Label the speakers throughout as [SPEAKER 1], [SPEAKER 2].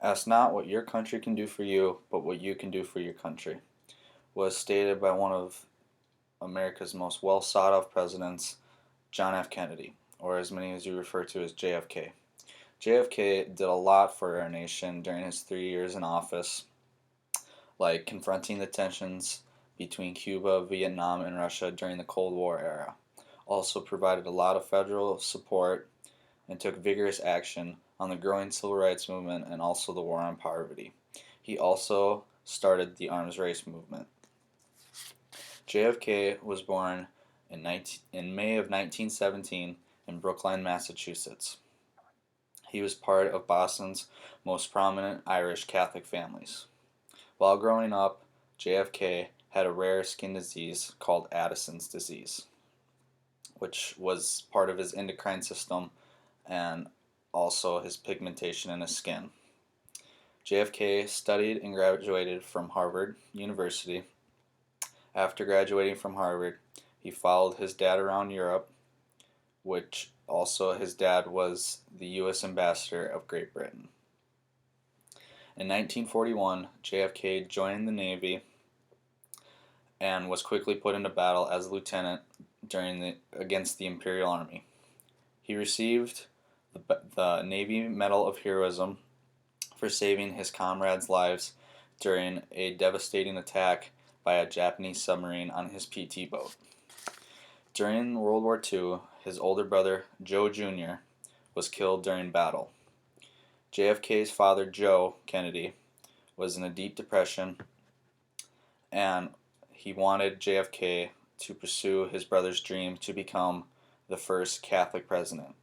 [SPEAKER 1] Ask not what your country can do for you, but what you can do for your country, was stated by one of America's most well sought of presidents, John F. Kennedy, or as many as you refer to as JFK. JFK did a lot for our nation during his 3 years in office, like confronting the tensions between Cuba, Vietnam, and Russia during the Cold War era. Also provided a lot of federal support and took vigorous action on the growing civil rights movement and also the war on poverty. He also started the arms race movement. JFK was born in May of 1917 in Brookline, Massachusetts. He was part of Boston's most prominent Irish Catholic families. While growing up, JFK had a rare skin disease called Addison's disease, which was part of his endocrine system and also his pigmentation in his skin. JFK studied and graduated from Harvard University. After graduating from Harvard, he followed his dad around Europe, which also his dad was the U.S. ambassador of Great Britain. In 1941, JFK joined the Navy and was quickly put into battle as a lieutenant against the Imperial Army. He received the Navy Medal of Heroism for saving his comrades' lives during a devastating attack by a Japanese submarine on his PT boat. During World War II, his older brother, Joe Jr., was killed during battle. JFK's father, Joe Kennedy, was in a deep depression, and he wanted JFK to pursue his brother's dream to become the first Catholic president.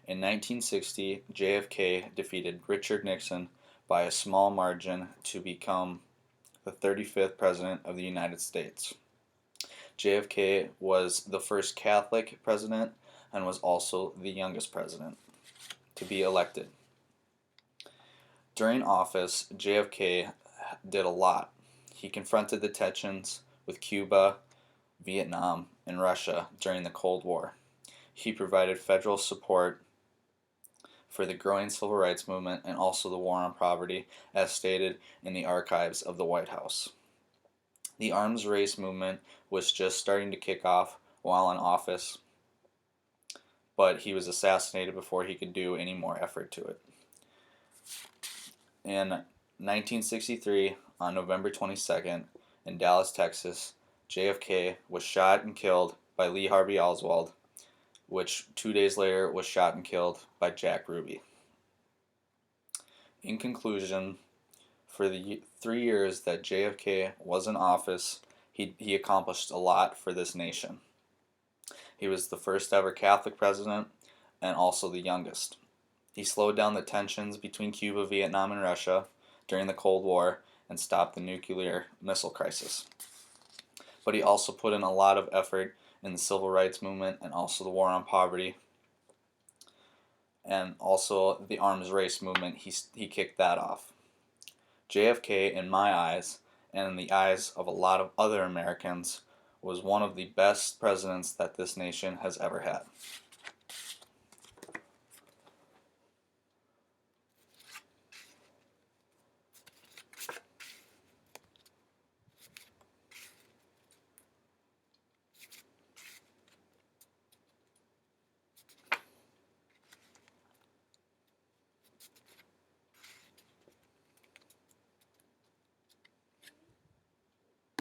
[SPEAKER 1] In 1960, JFK defeated Richard Nixon by a small margin to become the 35th President of the United States. JFK was the first Catholic president and was also the youngest president to be elected. During office, JFK did a lot. He confronted the tensions with Cuba, Vietnam, and Russia during the Cold War. He provided federal support for the growing civil rights movement and also the war on poverty, as stated in the archives of the White House. The arms race movement was just starting to kick off while in office, but he was assassinated before he could do any more effort to it. In 1963, on November 22nd, in Dallas, Texas, JFK was shot and killed by Lee Harvey Oswald, which 2 days later was shot and killed by Jack Ruby. In conclusion, for the 3 years that JFK was in office, he accomplished a lot for this nation. He was the first ever Catholic president and also the youngest. He slowed down the tensions between Cuba, Vietnam, and Russia during the Cold War and stopped the nuclear missile crisis. But he also put in a lot of effort in the civil rights movement and also the war on poverty and also the arms race movement. He kicked that off. JFK, in my eyes, and in the eyes of a lot of other Americans, was one of the best presidents that this nation has ever had.